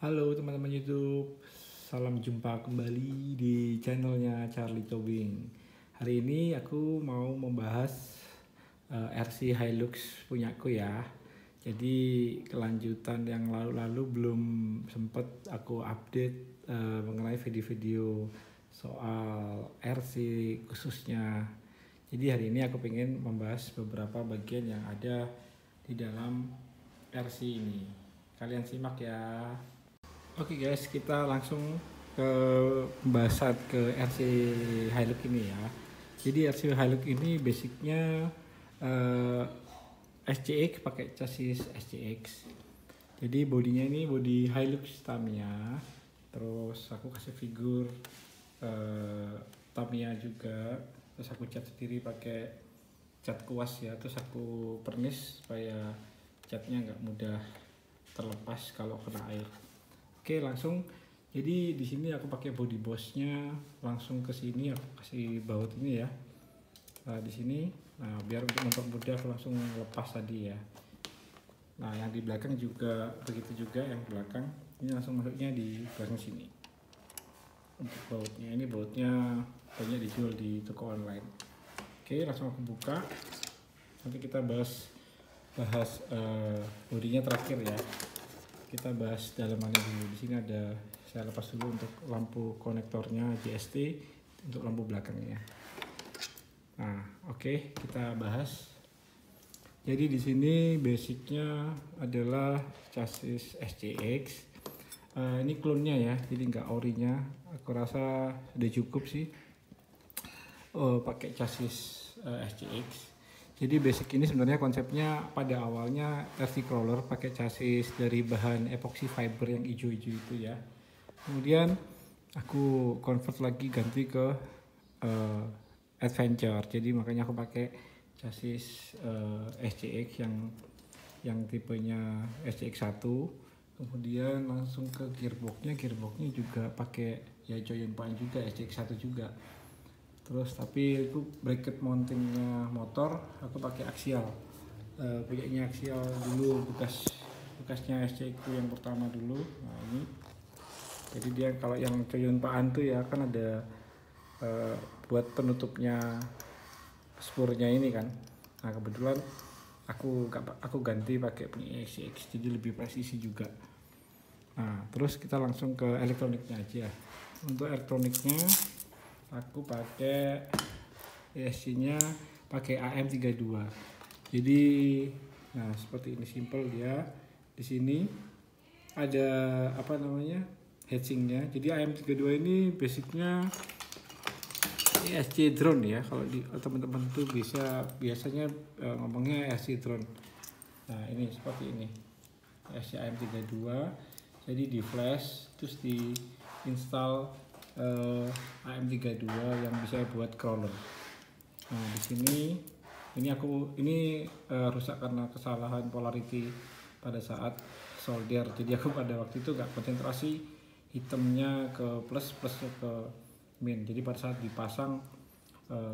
Halo teman-teman YouTube, salam jumpa kembali di channelnya Charlie Tobing. Hari ini aku mau membahas RC Hilux punyaku ya. Jadi kelanjutan yang lalu-lalu belum sempat aku update mengenai video-video soal RC khususnya. Jadi hari ini aku pengen membahas beberapa bagian yang ada di dalam RC ini. Kalian simak ya. Oke guys, kita langsung ke pembahasan ke RC Hilux ini ya. Jadi RC Hilux ini basicnya SCX, pakai chassis SCX. Jadi bodinya ini body Hilux Tamiya. Terus aku kasih figur Tamiya juga. Terus aku cat sendiri pakai cat kuas ya. Terus aku pernis supaya catnya nggak mudah terlepas kalau kena air. Oke, langsung. Jadi di sini aku pakai body bossnya, langsung ke sini aku kasih baut ini ya. Nah, di sini, nah biar untuk mempermudah aku langsung lepas tadi ya. Nah yang di belakang juga begitu juga, yang belakang ini langsung masuknya di belakang sini. Untuk bautnya, ini bautnya banyak dijual di toko online. Oke, langsung aku buka. Nanti kita bahas bodinya terakhir ya. Kita bahas dalamannya dulu. Di sini ada, saya lepas dulu untuk lampu konektornya JST untuk lampu belakangnya. Nah, oke, kita bahas. Jadi di sini basicnya adalah chassis SCX. Ini klonnya ya, jadi nggak orinya. Aku rasa sudah cukup sih. Pakai chassis SCX. Jadi basic ini sebenarnya konsepnya pada awalnya RC crawler pakai chassis dari bahan epoxy fiber yang hijau-hijau itu ya. Kemudian aku convert lagi ganti ke adventure. Jadi makanya aku pakai chassis SCX yang tipenya SCX 1. Kemudian langsung ke gearboxnya juga pakai ya joint point juga SCX 1 juga. Terus tapi itu bracket mountingnya motor aku pakai aksial, punyanya aksial dulu, bekasnya SC itu yang pertama dulu. Nah ini jadi dia kalau yang coyonpaan tuh ya kan ada buat penutupnya spurnya ini kan. Nah kebetulan aku ganti pakai punya SCX jadi lebih presisi juga. Nah terus kita langsung ke elektroniknya aja. Untuk elektroniknya aku pakai ESC-nya pakai AM32. Jadi nah seperti ini, simple dia. Di sini ada apa namanya? Heatsingnya. Jadi AM32 ini basicnya ESC drone ya. Kalau di teman-teman tuh biasanya ngomongnya ESC drone. Nah, ini seperti ini. ESC AM32. Jadi di flash terus di install AM32 yang bisa buat crawler. Nah di sini ini rusak karena kesalahan polarity pada saat solder. Jadi aku pada waktu itu gak konsentrasi hitamnya ke plus, plusnya ke min. Jadi pada saat dipasang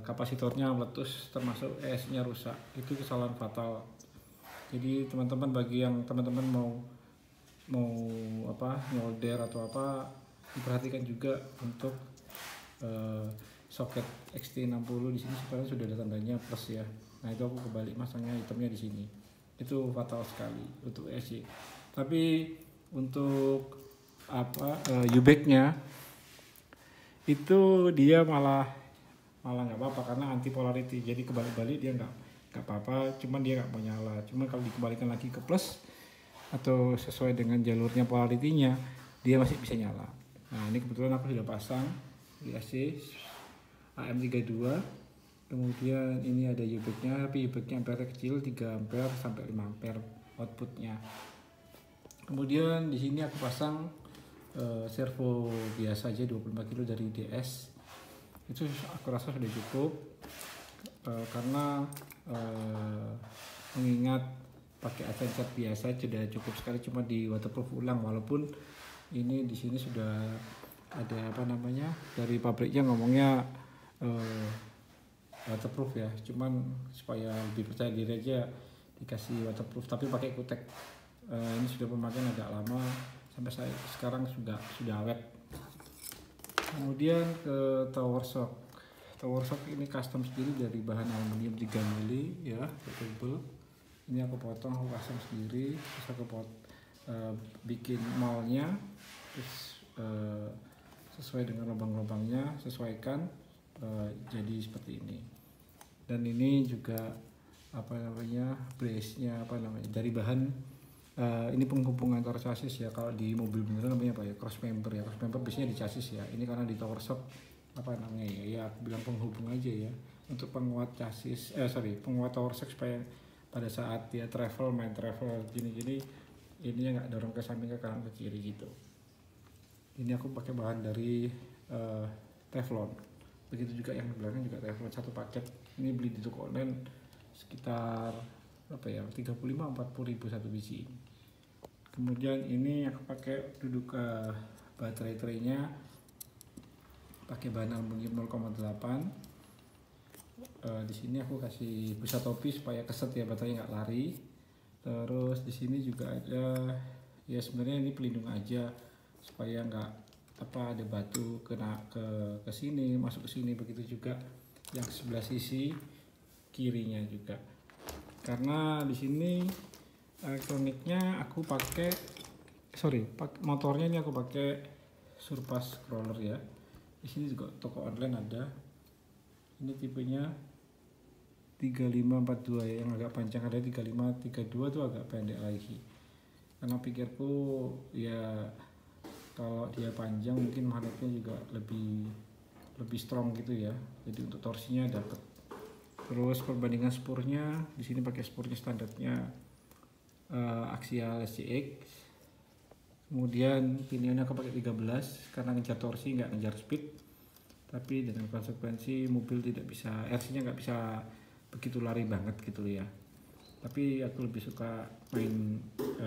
kapasitornya meletus, termasuk ES-nya rusak. Itu kesalahan fatal. Jadi teman-teman, bagi yang teman-teman mau solder atau apa, diperhatikan juga untuk soket XT60 di sini sekarang sudah ada tandanya plus ya. Nah itu aku kebalik masangnya, hitamnya di sini. Itu fatal sekali untuk SC. Tapi untuk U-back-nya itu dia malah nggak apa-apa karena anti polarity. Jadi kebalik-balik dia nggak apa-apa, cuman dia nggak mau nyala. Cuman kalau dikembalikan lagi ke plus atau sesuai dengan jalurnya polarity-nya, dia masih bisa nyala. Nah ini kebetulan aku sudah pasang di AC AM32. Kemudian ini ada U-back-nya, tapi U-back-nya ampere kecil, 3 ampere sampai 5 ampere outputnya. Kemudian di sini aku pasang servo biasa aja 25 kilo dari DS. Itu aku rasa sudah cukup karena mengingat pakai adventure biasa sudah cukup sekali, cuma di waterproof ulang. Walaupun ini di sini sudah ada apa namanya, dari pabriknya ngomongnya waterproof ya, cuman supaya lebih percaya diri aja dikasih waterproof tapi pakai kutek. Ini sudah pemakaian agak lama, sampai sekarang sudah awet. Kemudian ke tower shock. Tower shock ini custom sendiri dari bahan aluminium 3 mili ya, tebel. Ini aku potong, aku custom sendiri, terus aku bikin moldnya, terus sesuai dengan lubang-lubangnya, sesuaikan jadi seperti ini. Dan ini juga brace-nya dari bahan ini penghubung antar chassis ya. Kalau di mobil beneran namanya apa ya, cross member ya. Cross member biasanya di chassis ya. Ini karena di tower shock ya aku bilang penghubung aja ya, untuk penguat chassis penguat tower shock supaya pada saat dia main travel gini-gini ini nggak dorong ke samping, ke kanan, ke kiri gitu. Ini aku pakai bahan dari Teflon. Begitu juga yang di belakang juga Teflon, satu paket. Ini beli di toko online sekitar 35-40 ribu satu biji. Kemudian ini aku pakai duduk baterai traynya pakai bahan aluminium 0,8. Di sini aku kasih busa topi supaya keset ya, baterainya nggak lari. Terus di sini juga ada ya, sebenarnya ini pelindung aja supaya nggak ada batu kena ke sini, masuk ke sini. Begitu juga yang sebelah sisi kirinya juga. Karena di sini elektroniknya aku pakai motornya ini aku pakai Surpass Crawler ya. Di sini juga toko online ada. Ini tipenya 3542 ya, yang agak panjang. Ada 3532 tuh agak pendek lagi. Karena pikirku ya kalau dia panjang mungkin magnetnya juga lebih strong gitu ya. Jadi untuk torsinya dapat. Terus perbandingan spurnya di sini pakai spurnya standarnya aksial SCX. Kemudian piniannya aku pakai 13 karena ngejar torsi nggak ngejar speed. Tapi dengan konsekuensi mobil tidak bisa, RC-nya nggak bisa begitu lari banget gitu ya. Tapi aku lebih suka main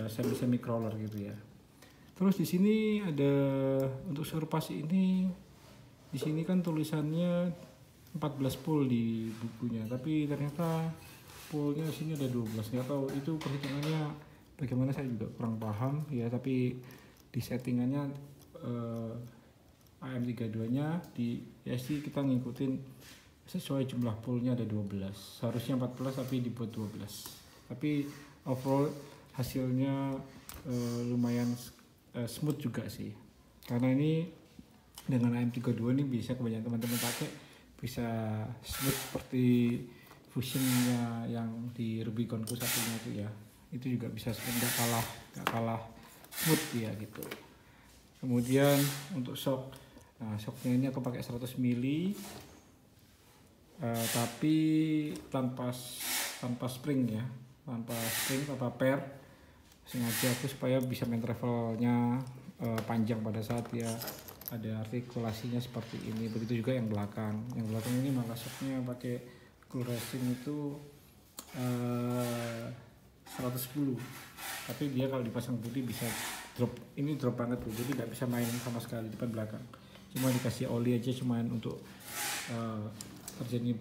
semi crawler gitu ya. Terus di sini ada untuk Surpass ini, di sini kan tulisannya 14 pole di bukunya, tapi ternyata pole-nya di sini ada 12. Nggak tahu itu perhitungannya bagaimana, saya juga kurang paham ya. Tapi di settingannya AM32-nya di ESC kita ngikutin sesuai jumlah pole-nya ada 12. Seharusnya 14 tapi dibuat 12. Tapi overall hasilnya lumayan smooth juga sih. Karena ini dengan AM32 ini bisa kebanyakan teman-teman pakai, bisa smooth seperti Fusion-nya yang di Rubicon Q1 itu ya. Itu juga bisa nggak kalah smooth ya gitu. Kemudian untuk shock, nah shocknya ini aku pakai 100 mili tapi tanpa spring ya, tanpa per. Sengaja aku supaya bisa main travelnya panjang pada saat ya ada artikulasinya seperti ini. Begitu juga yang belakang ini malah shocknya pakai Cool Racing itu 110, tapi dia kalau dipasang putih bisa drop banget tuh, jadi nggak bisa main sama sekali depan belakang. Cuma dikasih oli aja, cuman untuk terjadi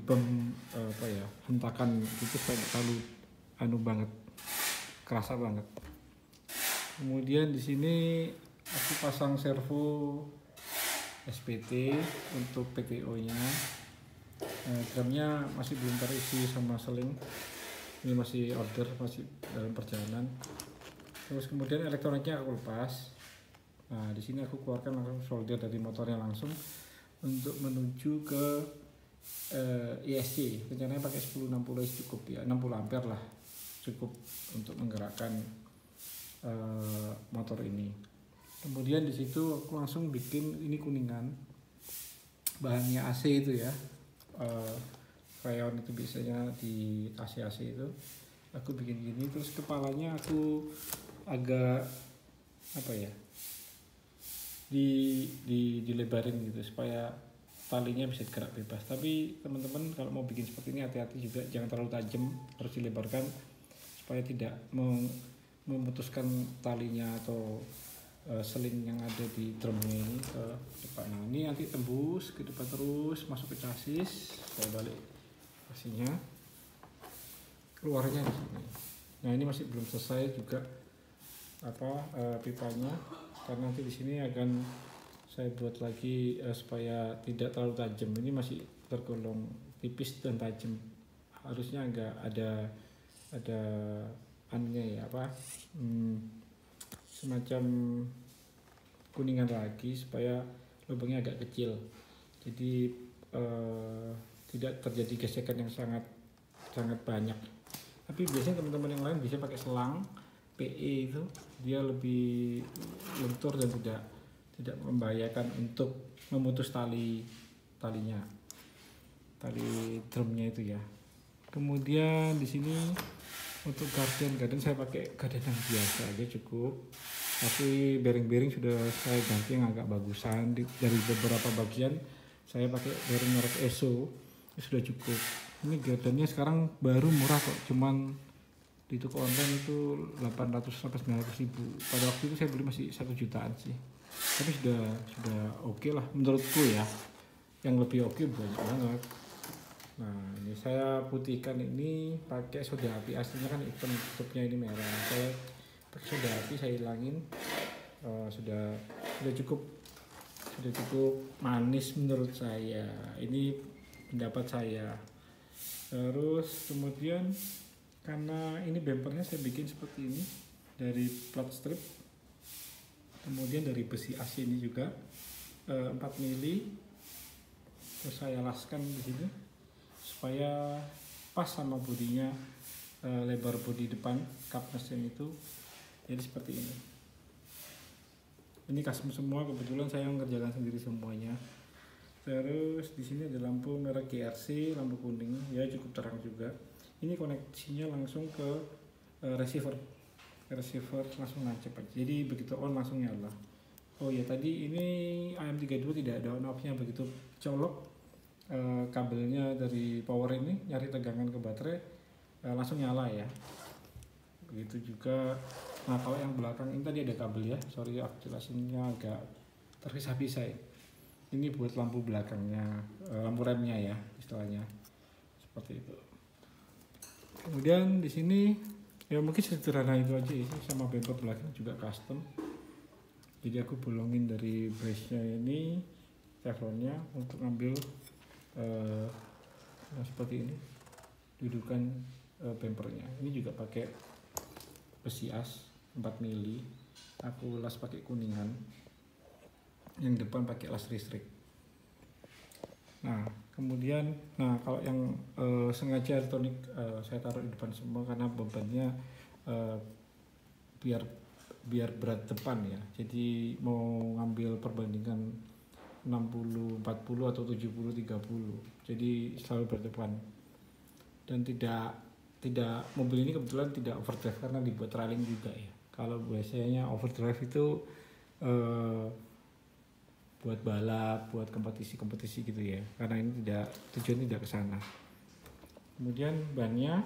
hentakan gitu supaya nggak terlalu banget, kerasa banget. Kemudian di sini aku pasang servo SPT untuk PTO-nya. Gramnya masih belum terisi sama seling. Ini masih order, masih dalam perjalanan. Terus kemudian elektroniknya aku lepas. Nah, di sini aku keluarkan langsung solder dari motornya langsung untuk menuju ke ISC. Rencananya pakai 1060 cukup ya, 60 ampere lah cukup untuk menggerakkan motor ini. Kemudian di situ aku langsung bikin ini kuningan, bahannya AC itu ya, rayon itu biasanya di AC itu. Aku bikin gini, terus kepalanya aku agak dilebarin gitu supaya talinya bisa digerak bebas. Tapi teman-teman kalau mau bikin seperti ini hati-hati juga, jangan terlalu tajam, harus dilebarkan supaya tidak memutuskan talinya atau seling yang ada di drumnya ini ke depan. Nah, ini nanti tembus ke depan terus masuk ke chassis. Saya balik chasisnya, keluarnya di sini. Nah, ini masih belum selesai juga pipanya, karena nanti di sini akan saya buat lagi supaya tidak terlalu tajam. Ini masih tergolong tipis dan tajam, harusnya agak ada anunya ya, semacam kuningan lagi supaya lubangnya agak kecil, jadi tidak terjadi gesekan yang sangat banyak. Tapi biasanya teman-teman yang lain bisa pakai selang PE, itu dia lebih lentur dan tidak membahayakan untuk memutus tali drumnya itu ya. Kemudian di sini untuk garden saya pakai garden yang biasa aja cukup, tapi bearing sudah saya ganti yang agak bagusan. Dari beberapa bagian saya pakai bearing merek ESO, sudah cukup. Ini gardennya sekarang baru murah kok, cuman di toko online itu 800 sampai 900 ribu. Pada waktu itu saya beli masih 1 jutaan sih, tapi sudah oke lah menurutku ya. Yang lebih oke banyak banget. Nah, ini saya putihkan ini pakai soda api, aslinya kan hitam, tutupnya ini merah. Saya pakai soda api, saya hilangin. Sudah cukup manis menurut saya. Ini pendapat saya. Terus kemudian karena ini bempernya saya bikin seperti ini dari plat strip, kemudian dari besi AC ini juga 4 mili, terus saya laskan di sini supaya pas sama bodinya, lebar bodi depan kap mesin itu, jadi seperti ini. Ini custom semua, kebetulan saya mengerjakan sendiri semuanya. Terus di sini ada lampu merek GRC, lampu kuning ya, cukup terang juga. Ini koneksinya langsung ke receiver langsung nancep aja. Jadi begitu on langsung nyala. Oh ya, tadi ini AM32 tidak ada on off-nya, begitu colok kabelnya dari power ini nyari tegangan ke baterai langsung nyala ya. Begitu juga. Nah, kalau yang belakang ini tadi ada kabel ya, sorry aku jelasinnya agak terpisah-pisah ya. Ini buat lampu belakangnya, lampu remnya ya istilahnya, seperti itu. Kemudian di sini ya mungkin sederhana itu aja sih, sama bumper belakang juga custom. Jadi aku bolongin dari brace-nya ini teflonnya untuk ngambil seperti ini dudukan bumpernya. Ini juga pakai besi as 4 mili, aku las pakai kuningan, yang depan pakai las listrik. Nah kemudian, kalau yang sengaja elektronik saya taruh di depan semua karena bebannya biar berat depan ya. Jadi mau ngambil perbandingan 60-40 atau 70-30, jadi selalu berat depan. Dan tidak mobil ini kebetulan tidak overdrive karena dibuat trailing juga ya. Kalau biasanya overdrive itu buat balap, buat kompetisi gitu ya. Karena ini tujuan tidak ke sana. Kemudian bannya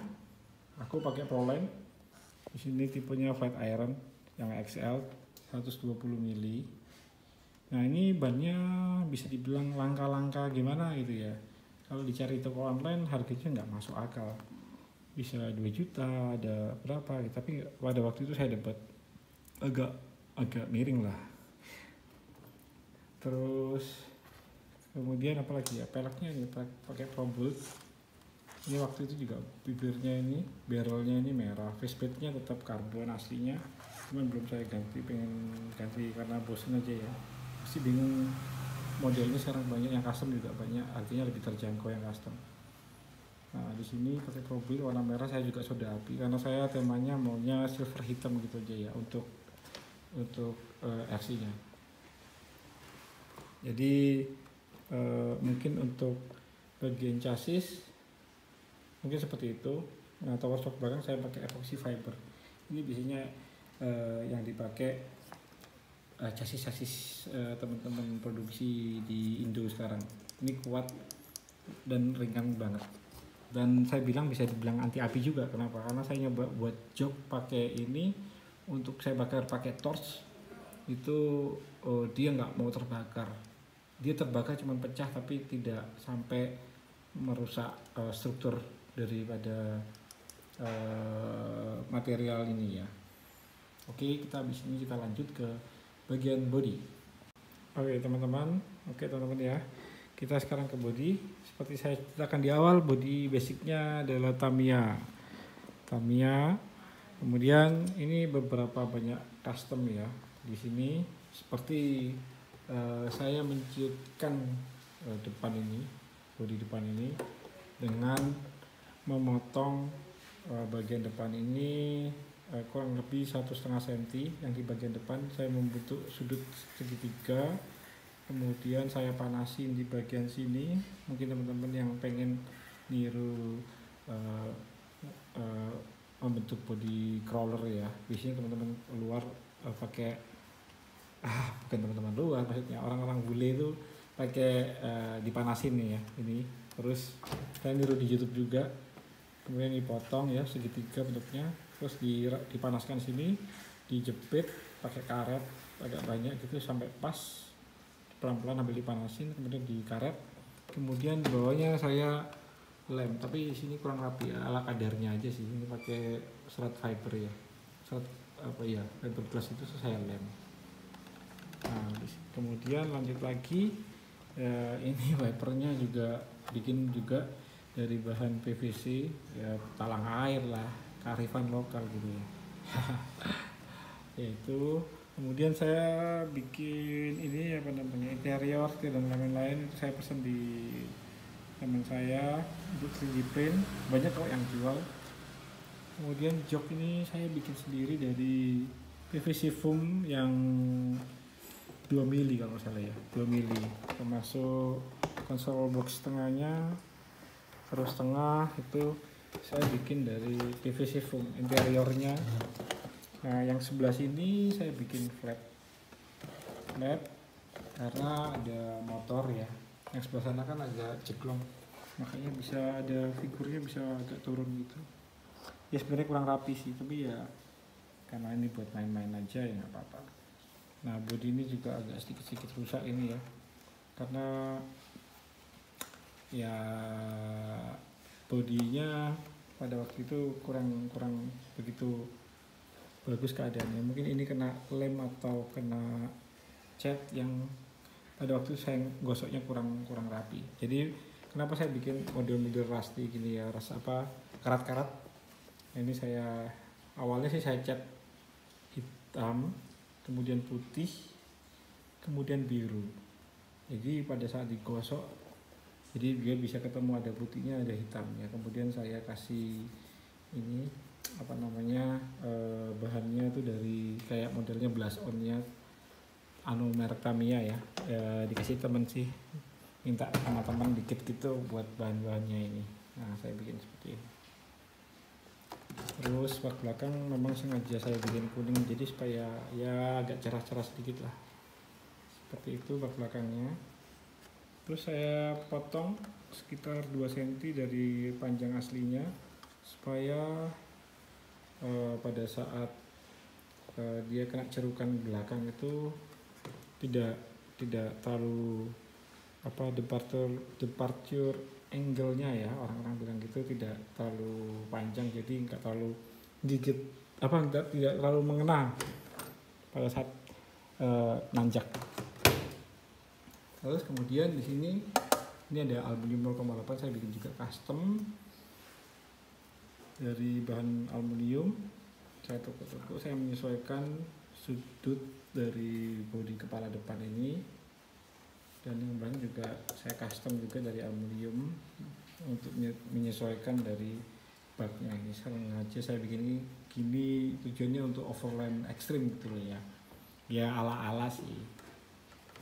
aku pakai Proline. Di sini tipenya flat iron yang XL 120 mili. Nah, ini bannya bisa dibilang langka-langka gimana gitu ya. Kalau dicari toko online harganya nggak masuk akal. Bisa 2 juta, ada berapa gitu. Tapi pada waktu itu saya dapat agak miring lah. Terus kemudian apalagi ya, peleknya ini pakai ProBolt. Ini waktu itu juga bibirnya ini, barrelnya ini merah, faceplate-nya tetap karbon aslinya, cuman belum saya ganti, pengen ganti karena bosen aja ya. Masih bingung, modelnya sekarang banyak yang custom juga banyak, artinya lebih terjangkau yang custom. Nah di sini pakai ProBolt warna merah, saya juga soda api karena saya temanya maunya silver hitam gitu aja ya untuk RC-nya. Jadi mungkin untuk bagian chassis mungkin seperti itu. Nah, tower shock belakang saya pakai epoxy fiber. Ini biasanya yang dipakai chassis teman-teman produksi di Indo sekarang. Ini kuat dan ringan banget. Dan saya bilang bisa dibilang anti api juga. Kenapa? Karena saya nyoba buat jok pakai ini, untuk saya bakar pakai torch itu dia nggak mau terbakar. Dia terbakar cuma pecah tapi tidak sampai merusak struktur daripada material ini ya. Oke, kita habis ini kita lanjut ke bagian body. Oke teman-teman ya, kita sekarang ke body. Seperti saya ceritakan di awal, body basicnya adalah Tamiya. Kemudian ini beberapa banyak custom ya di sini. Seperti saya menciutkan bodi depan ini dengan memotong bagian depan ini kurang lebih 1,5 cm. Yang di bagian depan saya membentuk sudut segitiga, kemudian saya panasin di bagian sini. Mungkin teman-teman yang pengen niru membentuk body crawler ya, biasanya teman-teman luar pakai bukan teman-teman luar, maksudnya orang-orang bule itu pakai dipanasin nih ya ini. Terus saya niru di YouTube juga, kemudian dipotong ya segitiga bentuknya, terus dipanaskan sini, dijepit pakai karet agak banyak gitu sampai pas, pelan-pelan sambil dipanasin, kemudian dikaret. Kemudian di bawahnya saya lem, tapi di sini kurang rapi ya, ala kadarnya aja sih. Ini pakai serat fiber ya, serat fiberglass itu saya lem. Nah, kemudian lanjut lagi ini wipernya juga bikin juga dari bahan PVC ya, talang air lah, kearifan lokal gitu ya. Yaitu kemudian saya bikin ini interior dan lain-lain, itu saya pesan di teman saya untuk 3D print, banyak kok yang jual. Kemudian jok ini saya bikin sendiri dari PVC foam yang 2 mili kalau salah ya, 2 mili, termasuk konsol box tengahnya, terus tengah itu saya bikin dari PVC foam interiornya. Nah yang sebelah sini saya bikin flat karena ada motor ya. Yang sebelah sana kan agak jeglong, makanya bisa ada figurnya bisa agak turun gitu ya. Sebenarnya kurang rapi sih, tapi ya karena ini buat main-main aja ya nggak apa-apa. Nah bodi ini juga agak sedikit rusak ini ya, karena ya bodinya pada waktu itu kurang begitu bagus keadaannya. Mungkin ini kena lem atau kena cat yang pada waktu saya gosoknya kurang rapi. Jadi kenapa saya bikin model-model rusty gini ya, karat-karat. Ini saya awalnya sih saya cat hitam, kemudian putih, kemudian biru. Jadi pada saat digosok, jadi dia bisa ketemu ada putihnya ada hitamnya. Kemudian saya kasih ini bahannya itu dari kayak modelnya blush onnya merek Tamiya ya, dikasih temen sih, minta sama teman dikit gitu buat bahan-bahannya ini. Nah saya bikin seperti ini. Terus bak belakang memang sengaja saya bikin kuning, jadi supaya ya agak cerah-cerah sedikit lah, seperti itu bak belakangnya. Terus saya potong sekitar 2 cm dari panjang aslinya, supaya pada saat dia kena cerukan belakang itu tidak terlalu departure angle-nya ya, orang-orang bilang gitu, tidak terlalu panjang, jadi nggak terlalu gigit tidak terlalu mengena pada saat nanjak. Terus kemudian di sini ini ada aluminium 0,8, saya bikin juga custom dari bahan aluminium. Saya toko-toko, saya menyesuaikan sudut dari bodi kepala depan ini, dan yang belakang juga saya custom juga dari aluminium untuk menyesuaikan dari baknya. Ini sengaja saya bikin ini gini, tujuannya untuk overland ekstrim gitu loh ya ala-ala sih.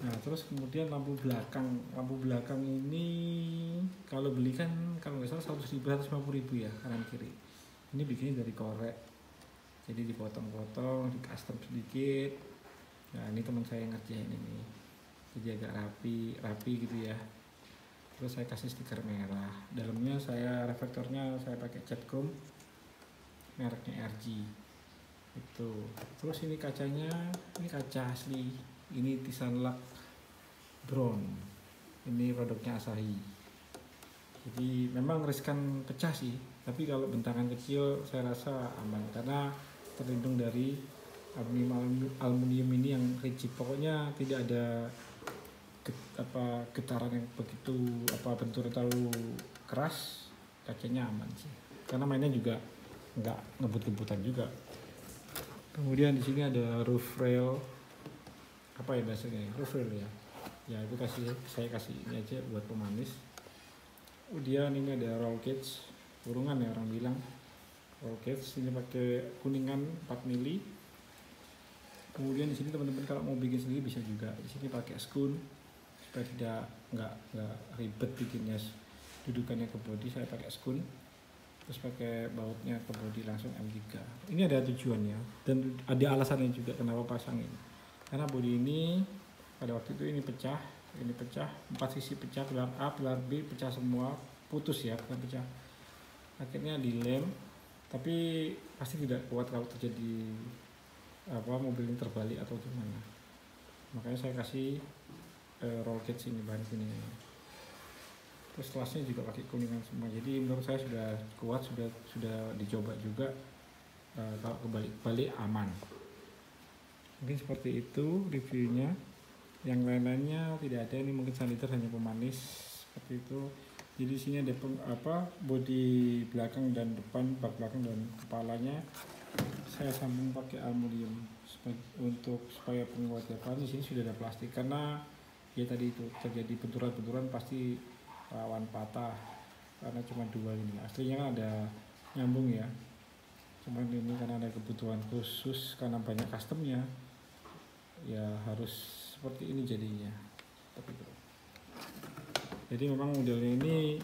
Nah terus kemudian lampu belakang ini kalau beli kan kalau nggak salah 150.000 ya, kanan kiri. Ini bikinnya dari korek, jadi dipotong-potong, di custom sedikit. Nah ini teman saya ngerjain ini, jadi agak rapi gitu ya. Terus saya kasih stiker merah, dalamnya reflektornya saya pakai cat chrome mereknya RG itu. Terus ini kacanya, ini kaca asli, ini Tisan Luck Brown, ini produknya Asahi. Jadi memang riskan pecah sih, tapi kalau bentangan kecil saya rasa aman karena terlindung dari aluminium ini yang rigid, pokoknya tidak ada getaran yang begitu benturan terlalu keras, kacanya aman sih, karena mainnya juga nggak ngebut-ngebutan juga. Kemudian di sini ada roof rail, apa ya bahasanya, roof rail ya itu saya kasih ini aja buat pemanis. Kemudian ini ada roll cage, kurungan ya orang bilang, roll cage ini pakai kuningan 4 mili. Kemudian di sini teman-teman kalau mau bikin sendiri bisa juga, di sini pakai skun supaya nggak ribet bikinnya, dudukannya ke bodi saya pakai skun, terus pakai bautnya ke bodi langsung M3. Ini ada tujuannya dan ada alasannya juga kenapa pasang ini, karena bodi ini pada waktu itu ini pecah, 4 sisi pecah, pilar A, pilar B pecah semua, putus ya, bukan pecah. Akhirnya dilem, tapi pasti tidak kuat kalau terjadi mobil ini terbalik atau gimana. Makanya saya kasih roll cage ini, bahan kuningan. Terus kelasnya juga pakai kuningan semua. Jadi menurut saya sudah kuat, sudah dicoba juga, kalau kebalik aman. Mungkin seperti itu reviewnya. Yang lain-lainnya tidak ada, ini mungkin saniter hanya pemanis seperti itu. Jadi di sini ada bodi belakang dan depan, bak belakang dan kepalanya saya sambung pakai aluminium supaya penguatnya. Di sini sudah ada plastik karena ya tadi itu terjadi benturan-benturan pasti rawan patah karena cuma 2 ini. Aslinya kan ada nyambung ya, cuman ini karena ada kebutuhan khusus karena banyak customnya ya harus seperti ini jadinya. Jadi memang modelnya ini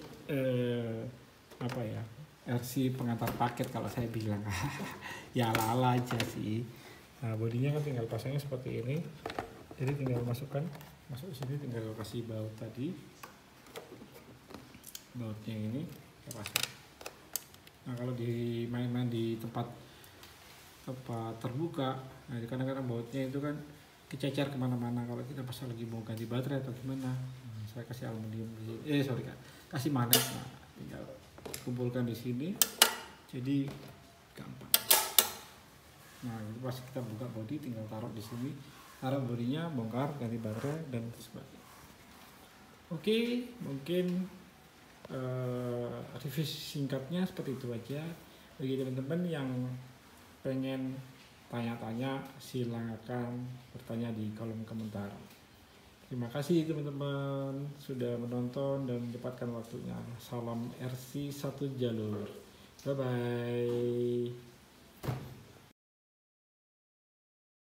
RC pengantar paket kalau saya bilang. Ya ala-ala aja sih. Nah, bodinya kan tinggal pasangnya seperti ini. Jadi tinggal masuk sini, tinggal kasih baut tadi. Bautnya ini kita pasang. Nah, kalau di main-main di tempat terbuka, nah kadang-kadang bautnya itu kan kececer kemana-mana kalau kita pasang lagi mau ganti baterai atau gimana. Saya kasih aluminium kasih magnet, nah tinggal kumpulkan di sini jadi gampang. Nah itu pas kita buka bodi tinggal taruh di sini, taruh bodinya, bongkar, ganti baterai dan sebagainya. Oke, mungkin review singkatnya seperti itu aja. Bagi teman-teman yang pengen tanya-tanya silakan bertanya di kolom komentar. Terima kasih teman-teman sudah menonton dan menyempatkan waktunya. Salam RC 1 jalur. Bye bye.